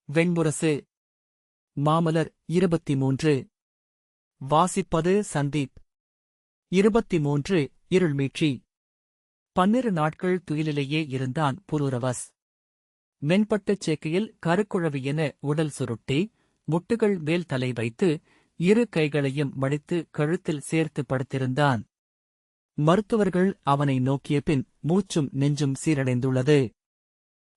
வெண்முரசு. மாமலர் 23. வாசிப்பது சந்தீப். 23. இருள்மீட்சி. 12 நாட்கள் துயிலிலேயே இருந்தான் புரூரவஸ். மென்பட்டுச் சேக்கையில் கருக்குழவி என உடல் சுருட்டி, முட்டுகள் மேல் தலை வைத்து, இரு கைகளையும் மடித்து கழுத்தில் சேர்த்து படுத்திருந்தான். மருத்துவர்கள் அவனை நோக்கிய பின் மூச்சும் நெஞ்சும் சீரடைந்துள்ளது.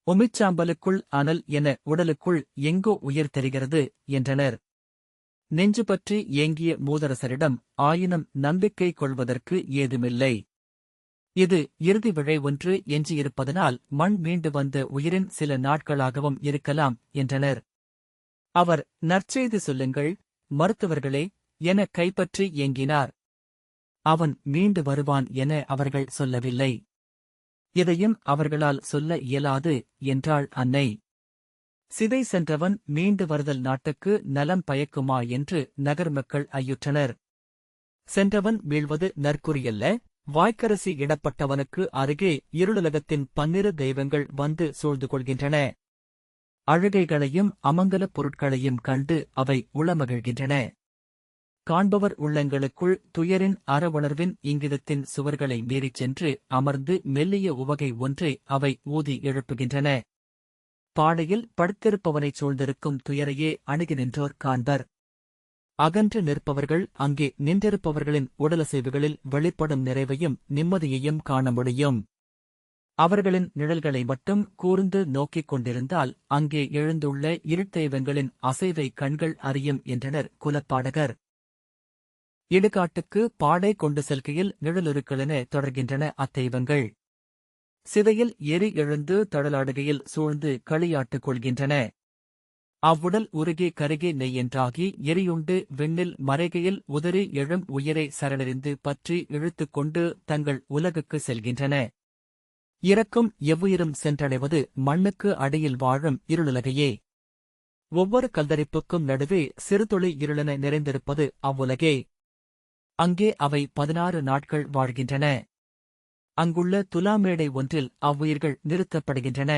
உமிச்சாம்பலுக்குள் அனல் என உடலுக்குள் எங்கோ உயிர் தெரிகிறது என்றனர். நெஞ்சு பற்றி ஏங்கிய மூதரசரிடம் ஆயினும் நம்பிக்கை கொள்வதற்கு ஏதுமில்லை. இது இறுதி விழை ஒன்று எஞ்சியிருப்பதனால் மண் மீண்டு வந்த உயிரின் சில நாட்களாகவும் இருக்கலாம் என்றனர். அவர் நற்செய்தி சொல்லுங்கள் மருத்துவர்களே என கைப்பற்றி ஏங்கினார். அவன் மீண்டு வருவான் என அவர்கள் சொல்லவில்லை. இதையும் அவர்களால் சொல்ல இயலாது என்றாள் அன்னை. சிதை சென்றவன் மீண்டு வருதல் நாட்டுக்கு நலம் பயக்குமா என்று நகர் மக்கள் ஐயுற்றனர். சென்றவன் வீழ்வது நற்குறியல்ல. வாய்க்கரசி இடப்பட்டவனுக்கு அருகே இருளுலகத்தின் 12 தெய்வங்கள் வந்து சூழ்ந்து கொள்கின்றன. அழுகைகளையும் அமங்கலப் பொருட்களையும் கண்டு அவை உளமகிழ்கின்றன. காண்பவர் உள்ளங்களுக்குள் துயரின் அறவுணர்வின் இங்கிதத்தின் சுவர்களை மீறிச் சென்று அமர்ந்து மெல்லிய உவகை ஒன்றை அவை ஊதி எழுப்புகின்றன. பாடையில் படுத்திருப்பவனைச் சூழ்ந்திருக்கும் துயரையே அணுகி நின்றோர் காண்பர். அகன்று நிற்பவர்கள் அங்கே நின்றிருப்பவர்களின் உடலசைவுகளில் வெளிப்படும் நிறைவையும் நிம்மதியையும் காண முடியும். அவர்களின் நிழல்களை மட்டும் கூர்ந்து நோக்கிக் கொண்டிருந்தால் அங்கே எழுந்துள்ள இருட்தெய்வங்களின் அசைவை கண்கள் அறியும் என்றனர் குலப்பாடகர். இடுகாட்டுக்கு பாடை கொண்டு செல்கையில் நிழலுருக்களென தொடர்கின்றன அத்தெய்வங்கள். சிதையில் எரி எழுந்து தழலாடுகையில் சூழ்ந்து களியாட்டுக் கொள்கின்றன. அவ்வுடல் உருகி கருகி நெய்யென்றாகி எரியுண்டு விண்ணில் மறைகையில் உதறி எழும் உயிரை சரணறிந்து பற்றி இழுத்துக் கொண்டு தங்கள் உலகுக்கு செல்கின்றன. இறக்கும் எவ்வுயிரும் சென்றடைவது மண்ணுக்கு அடியில் வாழும் இருளுலகையே. ஒவ்வொரு கல்தரிப்புக்கும் நடுவே சிறுதுளி இருளென நிறைந்திருப்பது அவ்வுலகே. அங்கே அவை 16 நாட்கள் வாழ்கின்றன. அங்குள்ள துலாமேடை ஒன்றில் அவ்வுயிர்கள் நிறுத்தப்படுகின்றன.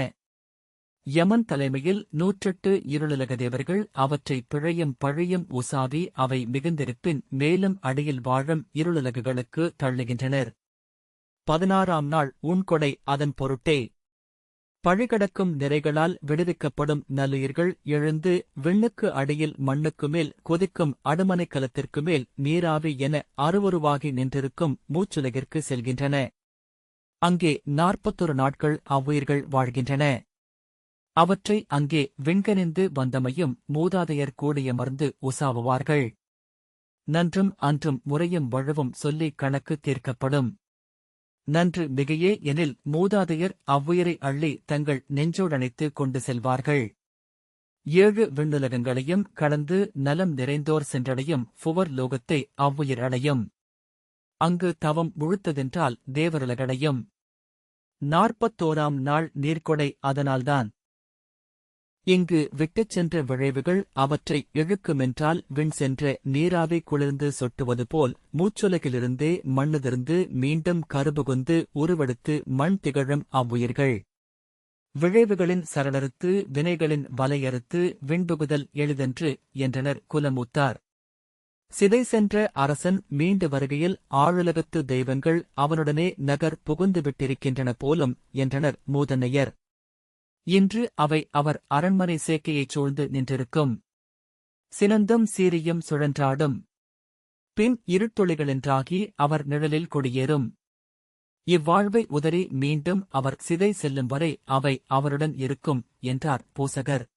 யமன் தலைமையில் 108 இருளுலக தேவர்கள் அவற்றை பிழையும் பழியும் உசாவி அவை மிகுந்திருப்பின் மேலும் அடியில் வாழும் இருளுலகுகளுக்கு தள்ளுகின்றனர். 16ஆம் நாள் ஊன்கொடை அதன் பொருட்டே. பழிகடக்கும் நிறைகளால் விடுவிக்கப்படும் நல்லுயிர்கள் எழுந்து விண்ணுக்கு அடியில் மண்ணுக்கு மேல் கொதிக்கும் அடுமனைக் கலத்திற்கு மேல் நீராவி என அருவருவாகி நின்றிருக்கும் மூச்சுலகிற்கு செல்கின்றன. அங்கே 41 நாட்கள் அவ்வுயிர்கள் வாழ்கின்றன. அவற்றை அங்கே விண்கனிந்து வந்தமையும் மூதாதையர் கூடியமர்ந்து உசாவுவார்கள். நன்றும் அன்றும் முறையும் வழுவும் சொல்லி கணக்கு தீர்க்கப்படும். நன்று மிகையே எனில் மூதாதையர் அவ்வுயிரை அள்ளி தங்கள் நெஞ்சோடணைத்து கொண்டு செல்வார்கள். 7 விண்ணுலகங்களையும் கடந்து நலம் நிறைந்தோர் சென்றடையும் புவர் லோகத்தை அவ்வுயிர் அடையும். அங்கு தவம் முழுத்ததென்றால் தேவருலகடையும். 41ஆம் நாள் நீர்க்கொடை அதனால்தான். இங்கு விட்டுச் சென்ற விழைவுகள் அவற்றை இழுக்குமென்றால் விண் சென்ற நீராவி குளிர்ந்து சொட்டுவது போல் மூச்சுலகிலிருந்தே மண்ணுதிர்ந்து மீண்டும் கருபுகுந்து உருவெடுத்து மண் திகழும் அவ்வுயிர்கள். விழைவுகளின் சரளறுத்து வினைகளின் வலையறுத்து விண்புகுதல் எளிதென்று என்றனர் குலமூத்தார். சிதை சென்ற அரசன் மீண்டு வருகையில் ஆழுலகத்து தெய்வங்கள் அவனுடனே நகர் புகுந்துவிட்டிருக்கின்றன போலும் என்றனர் மூதன்னையர். இன்று அவை அவர் அரண்மனை சேக்கையைச் சூழ்ந்து நின்றிருக்கும். சினந்தும் சீரியும் சுழன்றாடும். பின் இருட்டொளிகளென்றாகி அவர் நிழலில் குடியேறும். இவ்வாழ்வை உதறி மீண்டும் அவர் சிதை செல்லும் வரை அவை அவருடன் இருக்கும் என்றார் பூசகர்.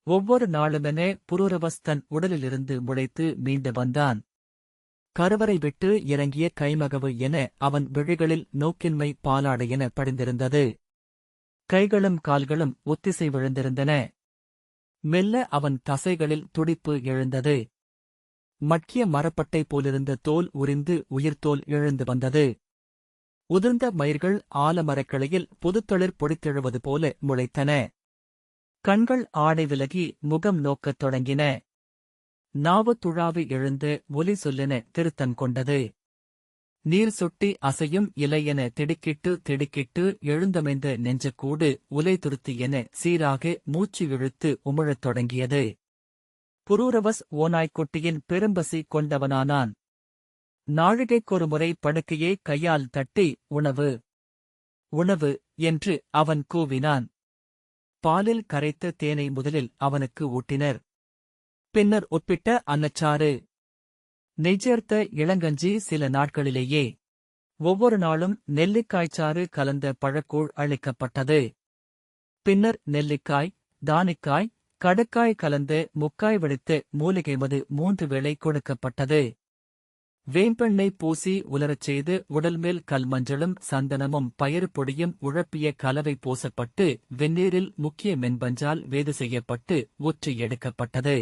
ஒவ்வொரு நாளுமென புரூரவஸ் தன் உடலிலிருந்து முளைத்து மீண்டு வந்தான். கருவறை விட்டு இறங்கிய கைமகவு என அவன் விழிகளில் நோக்கின்மை பாலாடை என படிந்திருந்தது. கைகளும் கால்களும் ஒத்திசை விழுந்திருந்தன. மெல்ல அவன் தசைகளில் துடிப்பு எழுந்தது. மட்கிய மரப்பட்டை போலிருந்த தோல் உரிந்து உயிர்த்தோல் எழுந்து வந்தது. உதிர்ந்த மயிர்கள் ஆலமரக்கிளையில் புதுத்தளிர் பொடித்தெழுவது போல முளைத்தன. கண்கள் ஆடை விலகி முகம் நோக்கத் தொடங்கின. நாவு துழாவி எழுந்து ஒலி சொல்லென திருத்தம் கொண்டது. நீர் சொட்டி அசையும் இலையென திடுக்கிட்டு திடுக்கிட்டு எழுந்தமைந்த நெஞ்சக்கூடு உலை துருத்தியென சீராக மூச்சு இழுத்து உமிழத் தொடங்கியது. புரூரவஸ் ஓநாய்க்குட்டியின் பெரும்பசி கொண்டவனானான். நாழிகைக்கொருமுறை படுக்கையை கையால் தட்டி உணவு உணவு என்று அவன் கூவினான். பாலில் கரைத்த தேனை முதலில் அவனுக்கு ஊட்டினர். பின்னர் ஒப்பிட்ட அன்னச்சாறு, நெய்ச்சேர்த்த இளங்கஞ்சி சில நாட்களிலேயே. ஒவ்வொரு நாளும் நெல்லிக்காய்ச்சாறு கலந்த பழக்கூழ் அளிக்கப்பட்டது. பின்னர் நெல்லிக்காய், தானிக்காய், கடுக்காய் கலந்த முக்காய் வடித்த மூலிகை மது 3 வேளை கொடுக்கப்பட்டது. வேம்பெண்ணெய் பூசி உலரச் செய்து உடல்மேல் கல்மஞ்சளும் சந்தனமும் பயறு பொடியும் உழப்பிய கலவை பூசப்பட்டு வெந்நீரில் முக்கிய மென்பஞ்சால் வேது செய்யப்பட்டு ஊற்றி எடுக்கப்பட்டது.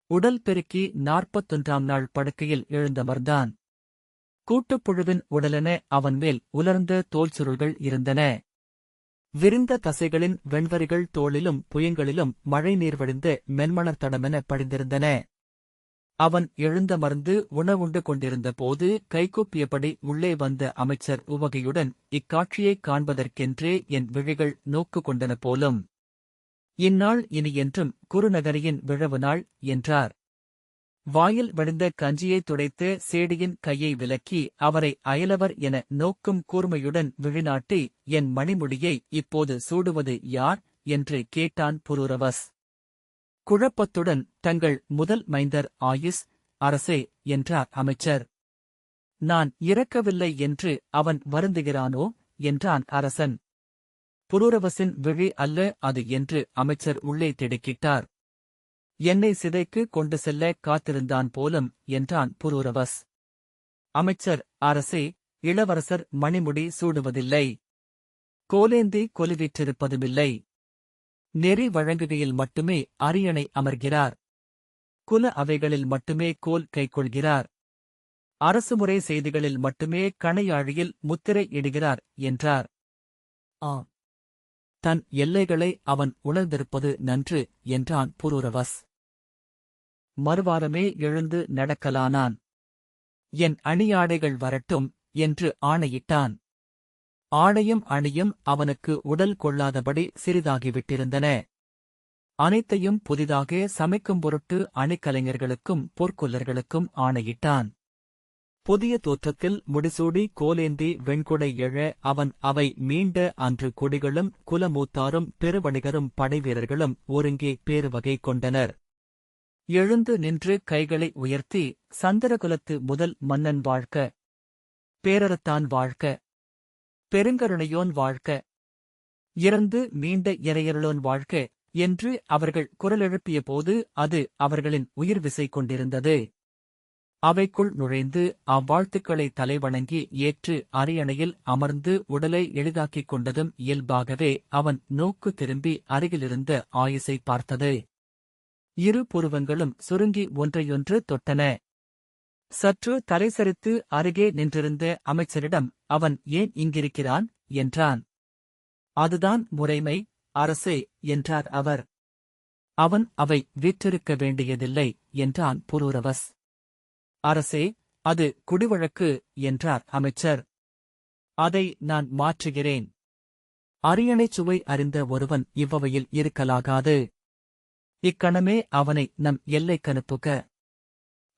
உடல் பெருக்கி 41ஆம் நாள் படுக்கையில் எழுந்தமர்ந்தான். கூட்டுப்புழுவின் உடலென அவன் மேல் உலர்ந்த தோல் சுருள்கள் இருந்தன. விரிந்த தசைகளின் வெண்வரிகள் தோளிலும் புயங்களிலும் மழை நீர் வடிந்த மென்மணர் தடமென படிந்திருந்தன. அவன் எழுந்தமர்ந்து உணவுண்டு கொண்டிருந்த போது கைகூப்பியபடி உள்ளே வந்த அமைச்சர் உவகையுடன், இக்காட்சியைக் காண்பதற்கென்றே என் விழிகள் நோக்கு கொண்டன போலும். இந்நாள் இனி என்றும் குருநகரியின் விழவு நாள் என்றார். வாயில் வடிந்த கஞ்சியைத் துடைத்து சேடியின் கையை விலக்கி அவரை அயலவர் என நோக்கும் கூர்மையுடன் விழிநாட்டி, என் மணிமுடியை இப்போது சூடுவது யார் என்று கேட்டான் புரூரவஸ். குழப்பத்துடன், தங்கள் முதல் மைந்தர் ஆயுஸ் அரசே என்றார் அமைச்சர். நான் இறக்கவில்லை என்று அவன் வருந்துகிறானோ என்றான் அரசன். புரூரவசின் விழி அல்ல அது என்று அமைச்சர் உள்ளே திடுக்கிட்டார். என்னை சிதைக்கு கொண்டு செல்ல காத்திருந்தான் போலும் என்றான் புரூரவஸ். அமைச்சர், அரசே, இளவரசர் மணிமுடி சூடுவதில்லை. கோலேந்தி கொலுவீற்றிருப்பதுமில்லை. நெறி வழங்குகையில் மட்டுமே அரியணை அமர்கிறார். குல அவைகளில் மட்டுமே கோல் கைக்கொள்கிறார். அரசுமுறை செய்திகளில் மட்டுமே கணையாழியில் முத்திரை இடுகிறார் என்றார். தன் எல்லைகளை அவன் உணர்ந்திருப்பது நன்று என்றான் புரூரவஸ். மறுவாரமே எழுந்து நடக்கலானான். என் அணியாடைகள் வரட்டும் என்று ஆணையிட்டான். ஆடையும் அணியும் அவனுக்கு உடல் கொள்ளாதபடி சிறிதாகிவிட்டிருந்தன. அனைத்தையும் புதிதாக சமைக்கும் பொருட்டு அணிக்கலைஞர்களுக்கும் பொற்கொல்லர்களுக்கும் ஆணையிட்டான். புதிய தோற்றத்தில் முடிசூடி கோலேந்தி வெண்குடை எழ அவன் அவை மீண்ட அன்று கொடிகளும் குலமூத்தாரும் பெருவணிகரும் படைவீரர்களும் ஒருங்கே பேருவகை கொண்டனர். எழுந்து நின்று கைகளை உயர்த்தி, சந்திரகுலத்து முதல் மன்னன் வாழ்க, பேரறத்தான் வாழ்க, பெருங்கருணையோன் வாழ்க, இறந்து மீண்ட இறையருளோன் வாழ்க என்று அவர்கள் குரலெழுப்பிய போது அது அவர்களின் உயிர் விசை கொண்டிருந்தது. அவைக்குள் நுழைந்து அவ்வாழ்த்துக்களை தலைவணங்கி ஏற்று அரியணையில் அமர்ந்து உடலை எளிதாக்கிக் கொண்டதும் இயல்பாகவே அவன் நோக்கு திரும்பி அருகிலிருந்த ஆயுசை பார்த்தது. இரு புருவங்களும் சுருங்கி ஒன்றையொன்று தொட்டன. சற்று தலைசரித்து அருகே நின்றிருந்த அமைச்சரிடம், அவன் ஏன் இங்கிருக்கிறான் என்றான். அதுதான் முறைமை அரசே என்றார் அவர். அவன் அவை வீற்றிருக்க வேண்டியதில்லை என்றான் புரூரவஸ். அரசே, அது குடிவழக்கு என்றார் அமைச்சர். அதை நான் மாற்றுகிறேன். அரியணைச் சுவை அறிந்த ஒருவன் இவ்வவையில் இருக்கலாகாது. இக்கணமே அவனை நம் எல்லைக்கனுப்புக.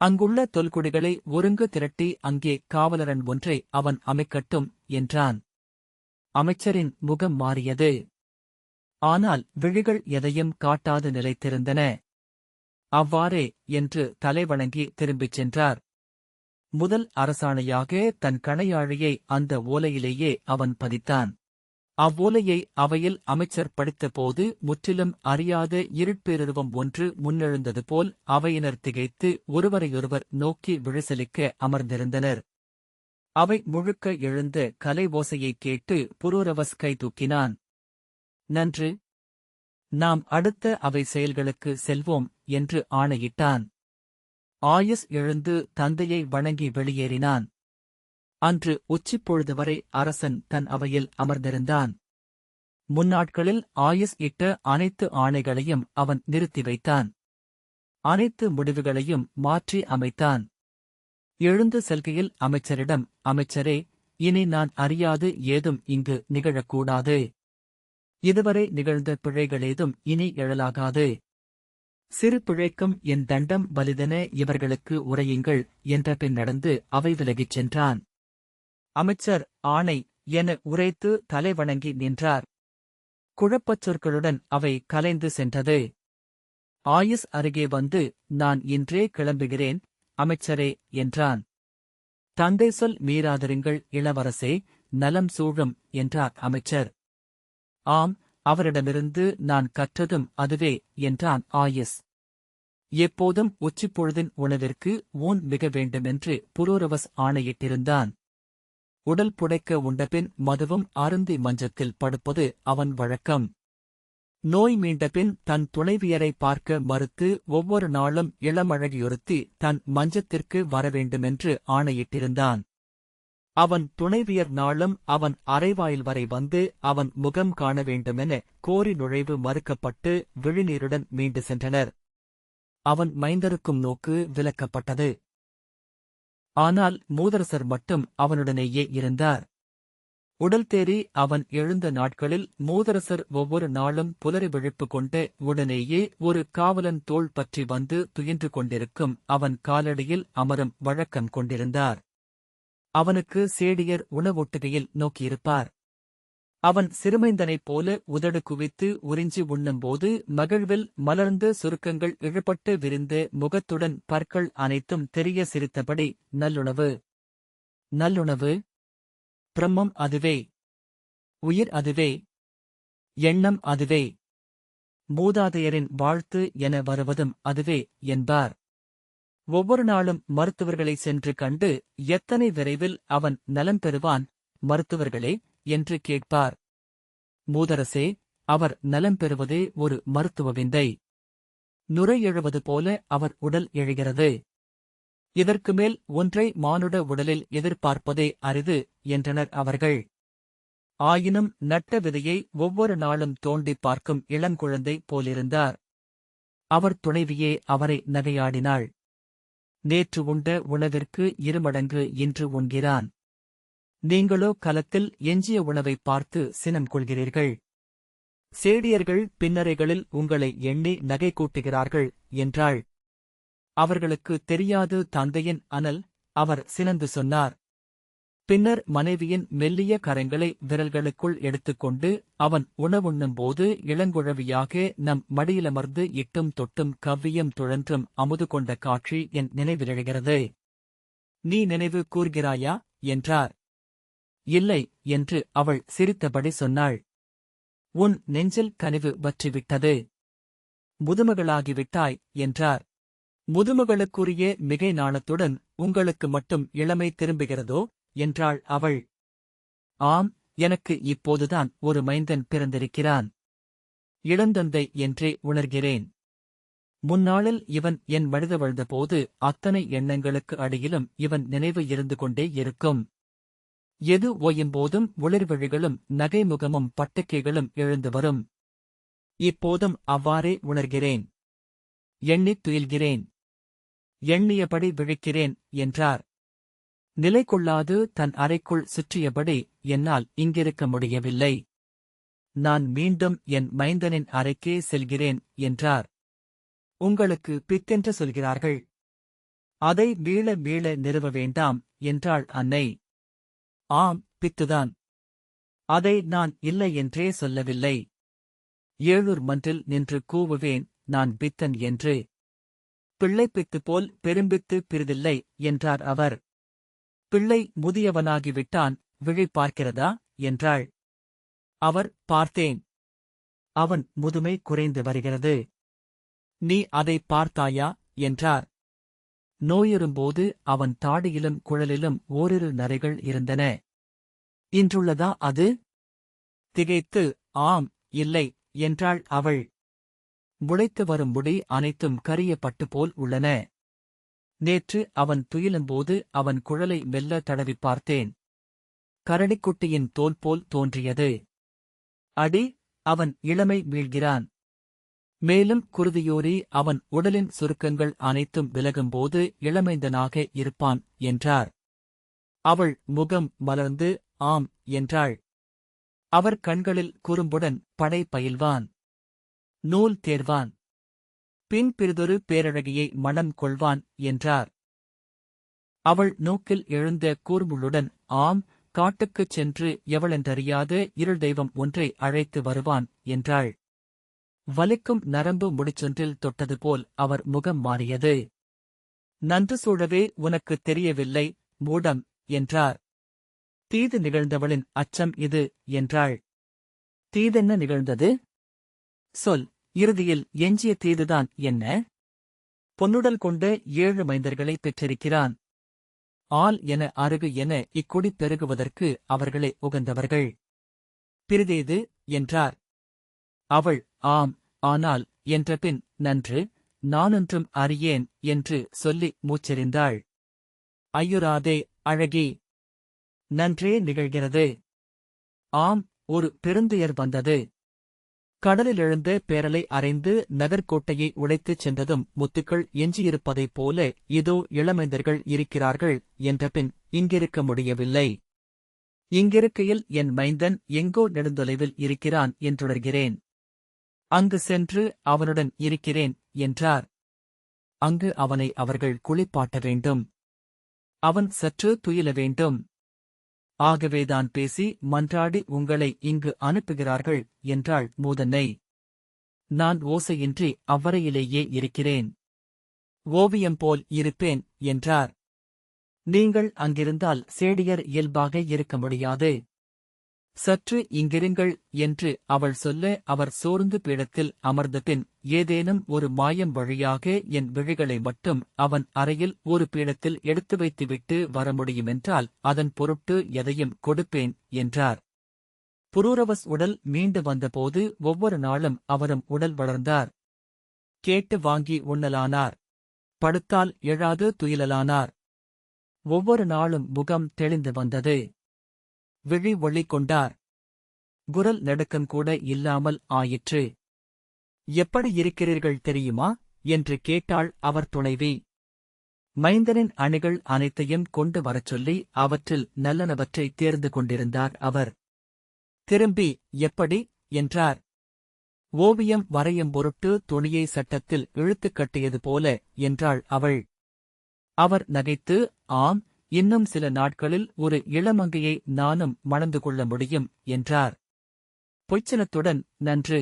அங்குள்ள தொல்குடிகளை ஒருங்கு திரட்டி அங்கே காவலரன் ஒன்றை அவன் அமைக்கட்டும் என்றான். அமைச்சரின் முகம் மாறியது. ஆனால் விழிகள் எதையும் காட்டாது நிலைத்திருந்தன. அவ்வாறே என்று தலைவணங்கி திரும்பிச் சென்றார். முதல் அரசாணையாக தன் கணையாழியை அந்த ஓலையிலேயே அவன் பதித்தான். அவ்வோலையை அவையில் அமைச்சர் படித்தபோது முற்றிலும் அறியாத இருட்பேருருவம் ஒன்று முன்னெழுந்தது போல் அவையினர் திகைத்து ஒருவரையொருவர் நோக்கி விழிசலிக்க அமர்ந்திருந்தனர். அவை முழுக்க எழுந்த கலை ஓசையைக் கேட்டு புரூரவஸ் கை தூக்கினான். நன்று, நாம் அடுத்த அவை செயல்களுக்கு செல்வோம் என்று ஆணையிட்டான். ஆயுஸ் எழுந்து தந்தையை வணங்கி வெளியேறினான். அன்று உச்சிப்பொழுது வரை அரசன் தன் அவையில் அமர்ந்திருந்தான். முன்னாட்களில் ஆயுஸ் இட்ட அனைத்து ஆணைகளையும் அவன் நிறுத்தி வைத்தான். அனைத்து முடிவுகளையும் மாற்றி அமைத்தான். எழுந்து செல்கையில் அமைச்சரிடம், அமைச்சரே, இனி நான் அறியாது ஏதும் இங்கு நிகழக்கூடாது. இதுவரை நிகழ்ந்த பிழைகளேதும் இனி எழலாகாது. சிறு பிழைக்கும் என் தண்டம் வலிதென இவர்களுக்கு உரையுங்கள் என்ற பின் நடந்து அவை விலகிச் சென்றான். அமைச்சர் ஆணை என உரைத்து தலைவணங்கி நின்றார். குழப்பச் சொற்களுடன் அவை கலைந்து சென்றது. ஆயுஸ் அருகே வந்து, நான் இன்றே கிளம்புகிறேன் அமைச்சரே என்றான். தந்தை சொல் மீறாதிருங்கள் இளவரசே, நலம் சூழும் என்றார் அமைச்சர். ஆம், அவரிடமிருந்து நான் கற்றதும் அதுவே என்றான் ஆயுஸ். எப்போதும் உச்சிப்பொழுதின் உணவிற்கு ஊன் மிக வேண்டுமென்று புரூரவஸ் ஆணையிட்டிருந்தான். உடல் புடைக்க உண்டபின் மதுவும் அருந்தி மஞ்சத்தில் படுப்பது அவன் வழக்கம். நோய் மீண்டபின் தன் துணைவியரை பார்க்க மறுத்து ஒவ்வொரு நாளும் இளமழகியொருத்தி தன் மஞ்சத்திற்கு வரவேண்டுமென்று ஆணையிட்டிருந்தான். அவன் துணைவியர் நாளும் அவன் அரைவாயில் வரை வந்து அவன் முகம் காண வேண்டுமென கோரி நுழைவு மறுக்கப்பட்டு விழிநீருடன் மீண்டு சென்றனர். அவன் மைந்தருக்கும் நோக்கு விலக்கப்பட்டது. ஆனால் மூதரசர் மட்டும் அவனுடனேயே இருந்தார். உடல் தேறி அவன் எழுந்த நாட்களில் மூதரசர் ஒவ்வொரு நாளும் புலரி விழிப்பு கொண்டு உடனேயே ஒரு காவலன் தோள் பற்றி வந்து துயின்று கொண்டிருக்கும் அவன் காலடியில் அமரும் வழக்கம் கொண்டிருந்தார். அவனுக்கு சேடியர் உணவொட்டுகையில் நோக்கியிருப்பார். அவன் சிறுமைந்தனைப் போல உதடு குவித்து உறிஞ்சி உண்ணும்போது மகிழ்வில் மலர்ந்து சுருக்கங்கள் இழுபட்டு விரிந்த முகத்துடன் பற்கள் அனைத்தும் தெரிய சிரித்தபடி, நல்லுணவு, நல்லுணவு, பிரம்மம் அதுவே, உயிர் அதுவே, எண்ணம் அதுவே, மூதாதையரின் வாழ்த்து என வருவதும் அதுவே என்பார். ஒவ்வொரு நாளும் மருத்துவர்களை சென்று கண்டு எத்தனை விரைவில் அவன் நலம் பெறுவான் மருத்துவர்களே என்று கேட்பார். மூதரசே, அவர் நலம் பெறுவதே ஒரு மருத்துவ விந்தை. நுரை எழுவது போல அவர் உடல் எழுகிறது. இதற்கு மேல் ஒன்றை மானுட உடலில் எதிர்பார்ப்பதே அரிது என்றனர் அவர்கள். ஆயினும் நட்ட விதையை ஒவ்வொரு நாளும் தோண்டிப் பார்க்கும் இளங்குழந்தை போலிருந்தார். அவர் துணைவியே அவரை நகையாடினாள். நேற்று உண்ட உணவிற்கு 2 மடங்கு இன்று உண்கிறான். நீங்களோ கலத்தில் எஞ்சிய உணவை பார்த்து சினம் கொள்கிறீர்கள். சேடியர்கள் பின்னரைகளில் உங்களை எண்ணி நகை கூட்டுகிறார்கள் என்றாள். அவர்களுக்கு தெரியாது தந்தையின் அனல், அவர் சினந்து சொன்னார். பின்னர் மனைவியின் மெல்லிய கரங்களை விரல்களுக்குள் எடுத்துக்கொண்டு அவன் உணவுண்ணும்போது இளங்குழவியாக நம் மடியிலமர்ந்து இட்டும் தொட்டும் கவ்வியம் துழன்றும் அமுது கொண்ட காட்சி என் நினைவிலெழுகிறது. நீ நினைவு கூர்கிறாயா என்றார். இல்லை என்று அவள் சிரித்தபடி சொன்னாள். உன் நெஞ்சில் கனிவு வற்றிவிட்டது. முதுமகளாகிவிட்டாய் என்றார். முதுமகளுக்குரிய மிகை நாணத்துடன் உங்களுக்கு மட்டும் இளமை திரும்புகிறதோ என்றாள் அவள். ஆம், எனக்கு இப்போதுதான் ஒரு மைந்தன் பிறந்திருக்கிறான். இளந்தந்தை என்றே உணர்கிறேன். முன்னாளில் இவன் என் மனிதவழ்ந்தபோது அத்தனை எண்ணங்களுக்கு அடியிலும் இவன் நினைவு இருந்து கொண்டே இருக்கும். எது ஓயும்போதும் ஒளிர்விழிகளும் நகைமுகமும் பட்டக்கைகளும் எழுந்து வரும். இப்போதும் அவ்வாறே உணர்கிறேன். எண்ணித் துயில்கிறேன். எண்ணியபடி விழிக்கிறேன் என்றார். நிலை கொள்ளாது தன் அறைக்குள் சுற்றியபடி, என்னால் இங்கிருக்க முடியவில்லை. நான் மீண்டும் என் மைந்தனின் அறைக்கே செல்கிறேன் என்றார். உங்களுக்கு பித்தென்று சொல்கிறார்கள். அதை மீள மீள நிறுவ வேண்டாம் என்றாள் அன்னை. ஆம், பித்துதான். அதை நான் இல்லை என்றே சொல்லவில்லை. ஏழூர் மன்றில் நின்று கூவுவேன் நான் பித்தன் என்று. பிள்ளைப்பித்து போல் பெரும்பித்து பிறிதில்லை என்றார் அவர். பிள்ளை முதியவனாகிவிட்டான், விழி பார்க்கிறதா என்றாள். அவர், பார்த்தேன். அவன் முதுமை குறைந்து வருகிறது. நீ அதை பார்த்தாயா என்றார். நோயுறும்போது அவன் தாடியிலும் குழலிலும் ஓரிரு நரைகள் இருந்தன. இன்றுள்ளதா அது? திகைத்து, ஆம், இல்லை என்றாள் அவள். முளைத்து வரும் முடி அனைத்தும் கரிய பட்டு போல் உள்ளன. நேற்று அவன் துயிலும்போது அவன் குழலை மெல்ல தடவிப் பார்த்தேன். கரடிக்குட்டியின் தோல் போல் தோன்றியது. அடி, அவன் இளமை மீள்கிறான். மேலும் குருதியோரி அவன் உடலின் சுருக்கங்கள் அனைத்தும் விலகும்போது இளமைந்தனாக இருப்பான் என்றார். அவள் முகம் மலர்ந்து ஆம் என்றாள். அவர் கண்களில் குறும்புடன் படை பயில்வான், நூல் தேர்வான், பின் பிறிதொரு பேரழகியை மணம் கொள்வான் என்றார். அவள் நோக்கில் எழுந்த கூர்முளுடன் ஆம், காட்டுக்குச் சென்று எவளென்றறியாத இருள் தெய்வம் ஒன்றை அழைத்து வருவான் என்றாள். வலிக்கும் நரம்பு முடிச்சொன்றில் தொட்டது போல் அவர் முகம் மாறியது. நன்று சூழவே உனக்குத் தெரியவில்லை மூடம் என்றார். தீது நிகழ்ந்தவளின் அச்சம் இது என்றாள். தீதென்ன நிகழ்ந்தது? சொல். இறுதியில் எஞ்சிய தீதுதான் என்ன? பொன்னுடல் கொண்ட 7 மைந்தர்களை பெற்றிருக்கிறான். ஆல் என அருகு என இக்குடி பெருகுவதற்கு அவர்களே உகந்தவர்கள். பிறிதேது என்றார். அவள் ஆம், ஆனால் என்றபின் நன்று, நானொன்றும் அறியேன் என்று சொல்லி மூச்செறிந்தாள். ஐயுறாதே அழகி, நன்றே நிகழ்கிறது. ஆம், ஒரு பெருந்துயர் வந்தது. கடலில் எழுந்த பேரலை அறைந்து நகர்கோட்டையை உடைத்துச் சென்றதும் முத்துக்கள் எஞ்சியிருப்பதைப் போல இதோ இளமைந்தர்கள் இருக்கிறார்கள் என்றபின் இங்கிருக்க முடியவில்லை. இங்கிருக்கையில் என் மைந்தன் எங்கோ நெடுந்தொலைவில் இருக்கிறான் என்றுணர்கிறேன். அங்கு சென்று அவனுடன் இருக்கிறேன் என்றார். அங்கு அவனை அவர்கள் குளிப்பாட்ட வேண்டும். அவன் சற்று துயில வேண்டும். ஆகவேதான் பேசி மன்றாடி உங்களை இங்கு அனுப்புகிறார்கள் என்றாள் மூதன்னை. நான் ஓசையின்றி அவ்வரையிலேயே இருக்கிறேன். ஓவியம் போல் இருப்பேன் என்றார். நீங்கள் அங்கிருந்தால் சேடியர் இயல்பாக இருக்க முடியாது. சற்று இங்கிருங்கள் என்று அவள் சொல்ல அவர் சோர்ந்து பீடத்தில் அமர்ந்தபின் ஏதேனும் ஒரு மாயம் வழியாக என் விழிகளை மட்டும் அவன் அறையில் ஒரு பீடத்தில் எடுத்து வைத்துவிட்டு வர முடியுமென்றால் அதன் பொருட்டு எதையும் கொடுப்பேன் என்றார். புரூரவஸ் உடல் மீண்டு வந்தபோது ஒவ்வொரு நாளும் அவரும் உடல் வளர்ந்தார். கேட்டு வாங்கி உண்ணலானார். படுத்தால் எழாது துயிலலானார். ஒவ்வொரு நாளும் முகம் தெளிந்து வந்தது. விழி ஒளி கொண்டார். குரல் நடுக்கம் கூட இல்லாமல் ஆயிற்று. எப்படி இருக்கிறீர்கள் தெரியுமா என்று கேட்டாள் அவர் துணைவி. மைந்தனின் அணிகள் அனைத்தையும் கொண்டு வரச் சொல்லி அவற்றில் நல்லனவற்றை தேர்ந்து கொண்டிருந்தார் அவர். திரும்பி எப்படி என்றார். ஓவியம் வரையும் பொருட்டு துணியை சட்டத்தில் இழுத்துக் கட்டியது போல என்றாள் அவள். அவர் நகைத்து ஆம், இன்னும் சில நாட்களில் ஒரு இளமங்கையை நானும் மணந்து கொள்ள முடியும் என்றார். பொய்ச்சனத்துடன் நன்று.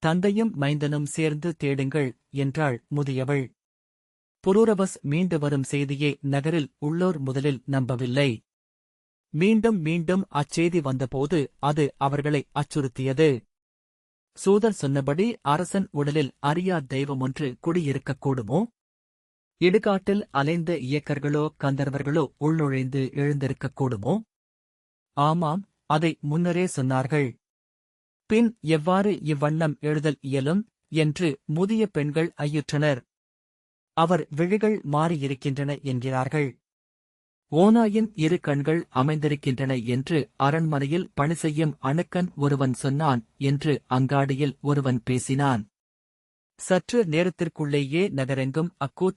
தந்தையும் மைந்தனும் சேர்ந்து தேடுங்கள் என்றாள் முதியவள். புரூரவஸ் மீண்டு வரும் செய்தியை நகரில் உள்ளோர் முதலில் நம்பவில்லை. மீண்டும் மீண்டும் அச்செய்தி வந்தபோது அது அவர்களை அச்சுறுத்தியது. சூதர் சொன்னபடி அரசன் உடலில் அறியா தெய்வமொன்று குடியிருக்கக்கூடுமோ? இடுகாட்டில் அலைந்த இயக்கர்களோ கந்தர்வர்களோ உள்நுழைந்து எழுந்திருக்கக்கூடுமோ? ஆமாம், அதை முன்னரே சொன்னார்கள். பின் எவ்வாறு இவ்வண்ணம் எழுதல் இயலும் என்று முதிய பெண்கள் ஐயுற்றனர். அவர் விழிகள் மாறியிருக்கின்றன என்கிறார்கள். ஓநாயின் 2 கண்கள் அமைந்திருக்கின்றன என்று அரண்மனையில் பணி செய்யும் அணுக்கன் ஒருவன் சொன்னான் என்று அங்காடியில் ஒருவன் பேசினான். சற்று நேரத்திற்குள்ளேயே நகரெங்கும் அக்கூற்று